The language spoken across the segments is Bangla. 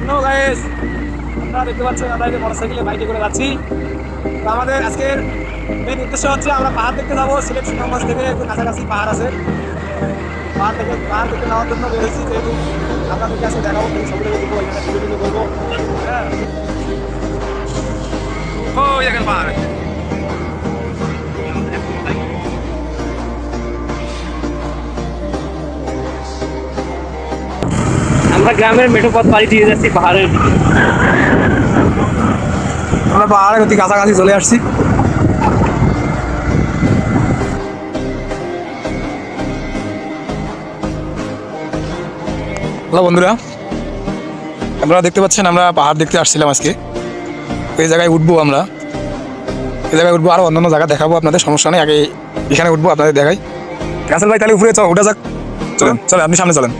নো গাইস, আপনারা দেখতে পাচ্ছেন আমরা এই মোটরসাইকেলে বাইকে করে যাচ্ছি। তো আমাদের আজকের মেন উদ্দেশ্য হচ্ছে আমরা পাহাড় দেখতে যাবো। সিলেট সুনামগঞ্জ থেকে একটু কাছাকাছি পাহাড় আছে, পাহাড় দেখতে যাওয়ার জন্য বেরোচ্ছি। যেহেতু আপনাদেরকে আজকে দেখাবো, সবগুলো দেখবো, এখানে ভিডিও করবো। হ্যাঁ, ও দেখেন পাহাড়। আমরা গ্রামের মেঠো পথ পাড়ি দিয়ে যাচ্ছি পাহাড়ের দিকে। আমরা পাহাড়ের অতি কাছাকাছি চলে আসছি। হ্যালো বন্ধুরা, আপনারা দেখতে পাচ্ছেন আমরা পাহাড় দেখতে আসছিলাম আজকে। এই জায়গায় উঠবো, আমরা এই জায়গায় উঠবো, আরও অন্যান্য জায়গা দেখাবো আপনাদের, সমস্যা নেই। আগে এখানে উঠবো, আপনাদের দেখাই। রাসেল ভাই তাহলে উপরে উঠা যাক, চলেন চলেন, আপনি সামনে চলেন।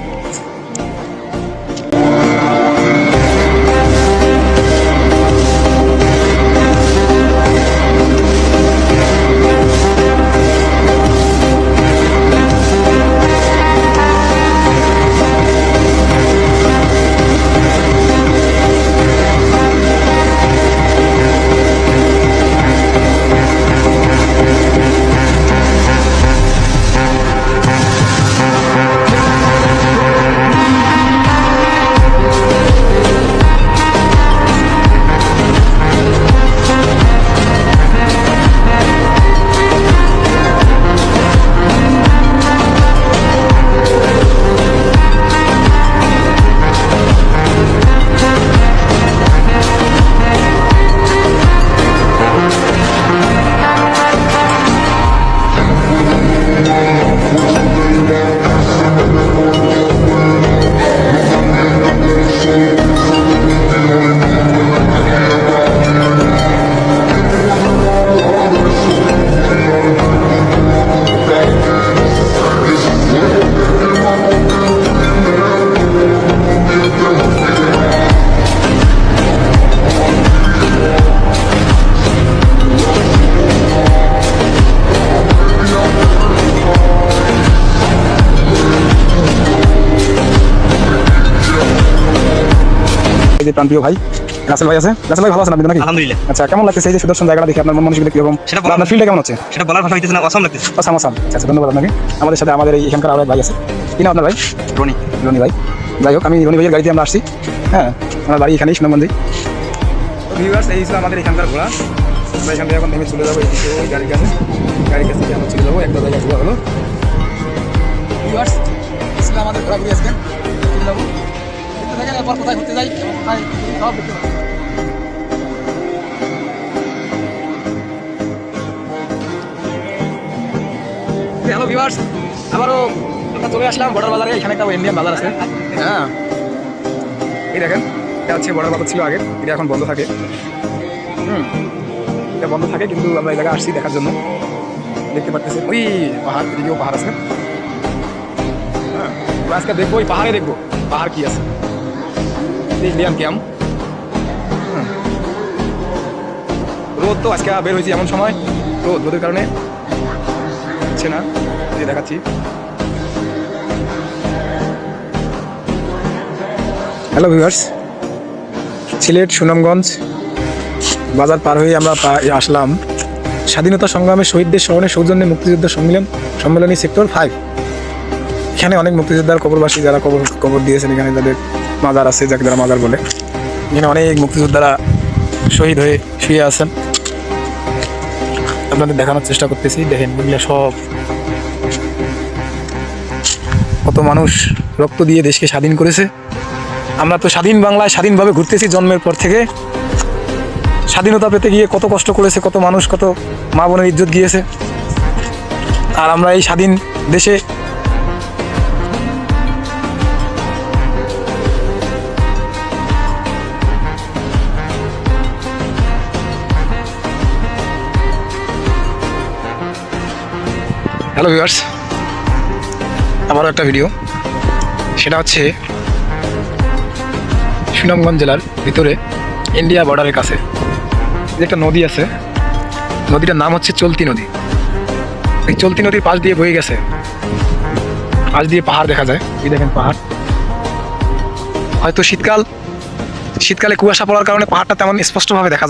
এই যে প্রান্তীয় ভাই রাসেল ভাই আছে। রাসেল ভাই ভালো আছেন আপনি নাকি? আলহামদুলিল্লাহ। আচ্ছা, কেমন লাগতেছে এই যে সুদর্শন জায়গাটা দেখে? আপনার মন মানসিকতা কিরকম? সেটা বা আপনার ফিল্ডটা কেমন হচ্ছে? সেটা বলার ভাষা হইতেছে না, অসম লাগতেছে। আসাম আসাম। আচ্ছা, ধন্যবাদ আপনাকে। আমাদের সাথে আমাদের এই এখানকার আরো এক ভাই আছে। কি নাম আপনার ভাই? রনি। রনি ভাই। যাই হোক, আমি রনি ভাইয়ের গাড়িতে আমরা আসছি। হ্যাঁ, আমার বাড়ি এখানেই, সুনামগঞ্জেই। ভিউয়ার্স, এই ছিল আমাদের এখানকার ঘোরা। আমরা এখান থেকে এখন নেমে চলে যাবো এইদিকে, ওই গাড়ির কাছে থেকে আমরা চলে যাবো একটা জায়গায় ঘোরা হলো। ভিউয়ার্স, এই ছিল আমাদের ঘোরাঘুরি আজকে। চলে যাবো, দেখতে থাকেন এরপর কোথায় ঘুরতে যাই, কোথায় সব দেখতে পাবেন। হ্যালো ভিউয়ার্স, আবারও আমরা চলে আসলাম বর্ডার বাজারে। এখানে একটা ইন্ডিয়ান বাজার আছে। হ্যাঁ, এই দেখেন, এটা হচ্ছে বর্ডার বাজার ছিল আগে, এটা এখন বন্ধ থাকে। এটা বন্ধ থাকে, কিন্তু আমরা এই জায়গায় আসছি দেখার জন্য। দেখতে পাচ্ছেন ওই পাহাড়, এদিকেও পাহাড় আছে। হ্যাঁ, আমরা আজকে দেখবো, ওই পাহাড়ে দেখবো পাহাড় কি আছে। Indian camp. রোদ তো আজকে বের হয়েছে এমন সময়, রোদের কারণে হচ্ছে না, এই দেখাচ্ছি। হ্যালো ভিউয়ার্স, সিলেট সুনামগঞ্জ বাজার পার হয়ে আমরা আসলাম স্বাধীনতা সংগ্রামে শহীদদের স্মরণে সৌজন্যে মুক্তিযোদ্ধা সম্মেলনী সেক্টর 5। এখানে অনেক মুক্তিযোদ্ধার কবরবাসী যারা কবর দিয়েছেন, এখানে যাদের মাজার আছে, যাকে যারা মাজার বলে, এখানে অনেক মুক্তিযোদ্ধারা শহীদ হয়ে শুয়ে আছেন। আপনাদের দেখানোর চেষ্টা করতেছি। দেখেন, এগুলো সব কত মানুষ রক্ত দিয়ে দেশকে স্বাধীন করেছে। আমরা তো স্বাধীন বাংলায় স্বাধীনভাবে ঘুরতেছি জন্মের পর থেকে। স্বাধীনতা পেতে গিয়ে কত কষ্ট করেছে কত মানুষ, কত মা বোনের ইজ্জত গিয়েছে। আর আমরা এই স্বাধীন দেশে হ্যালো ভিউয়ার্স, আবারও একটা ভিডিও। সেটা হচ্ছে সুনামগঞ্জ জেলার ভিতরে ইন্ডিয়া বর্ডারের কাছে যে একটা নদী আছে, নদীটার নাম হচ্ছে চলতি নদী। এই চলতি নদীর পাশ দিয়ে বয়ে গেছে, পাশ দিয়ে পাহাড় দেখা যায়। এই দেখেন পাহাড়। হয়তো শীতকাল শীতকালে কুয়াশা পড়ার কারণে পাহাড়টা তেমন স্পষ্টভাবে দেখা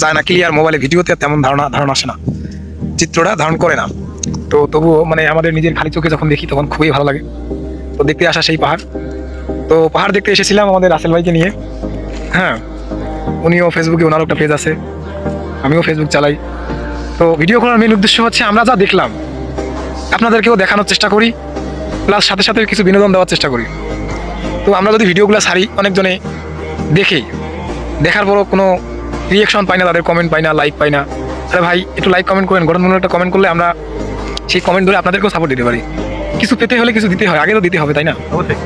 যায় না, ক্লিয়ার মোবাইলে ভিডিওতে তেমন ধারণা আসে না, চিত্রটা ধারণ করে না। তো তবুও মানে আমাদের নিজের খালি চোখে যখন দেখি তখন খুবই ভালো লাগে। তো দেখতে আসা সেই পাহাড়, তো পাহাড় দেখতে এসেছিলাম আমাদের রাসেল ভাইকে নিয়ে। হ্যাঁ, উনিও ফেসবুকে, ওনারও একটা পেজ আছে, আমিও ফেসবুক চালাই। তো ভিডিও করার মেন উদ্দেশ্য হচ্ছে আমরা যা দেখলাম আপনাদেরকেও দেখানোর চেষ্টা করি, প্লাস সাথে সাথে কিছু বিনোদন দেওয়ার চেষ্টা করি। তো আমরা যদি ভিডিওগুলো ছাড়ি, অনেকজনে দেখার পরও কোনো রিয়েকশন পাই না, তাদের কমেন্ট পাই না, লাইক পাই না। আরে ভাই একটু লাইক কমেন্ট করেন, গঠনমূলক একটা কমেন্ট করলে আমরা সেই কমেন্ট ধরে আপনাদেরকেও সাপোর্ট দিতে পারি। কিছু পেতে হলে কিছু দিতে হয়, আগে তো দিতে হবে, তাই না? অবশ্যই।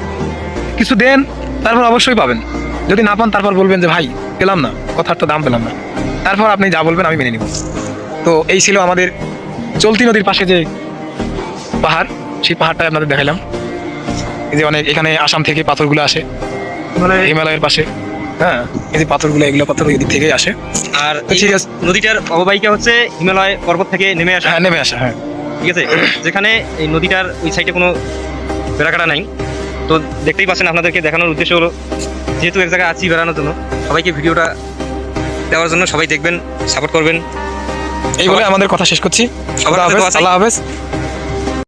কিছু দেন, তারপর অবশ্যই পাবেন। যদি না পান তারপর বলবেন যে ভাই পেলাম না, কথার তো দাম পেলাম না, তারপর আপনি যা বলবেন আমি মেনে নিব। তো এই ছিল আমাদের চলতি নদীর পাশে যে পাহাড়, সেই পাহাড়টাই আপনাদের দেখালাম। এই যে অনেক এখানে আসাম থেকে পাথরগুলো আসে, মানে হিমালয়ের পাশে। হ্যাঁ, এই যে পাথরগুলো, এগুলো পাথর ওই দিক থেকেই আসে। আর তো ঠিক আছে, নদীটার অববাহিকা হচ্ছে হিমালয় পর্বত থেকে নেমে আসা। হ্যাঁ নেমে আসে, হ্যাঁ ঠিক আছে, যেখানে এই নদীটার ওই সাইডে কোনো বেড়াকাটা নাই। তো দেখতেই পাচ্ছেন, আপনাদেরকে দেখানোর উদ্দেশ্য হলো, যেহেতু এক জায়গায় আছি বেড়ানোর জন্য, সবাইকে ভিডিওটা দেওয়ার জন্য সবাই দেখবেন, সাপোর্ট করবেন। এই বলে আমাদের কথা শেষ করছি। সবার সাথে দোয়া চাই। আল্লাহ হাফেজ।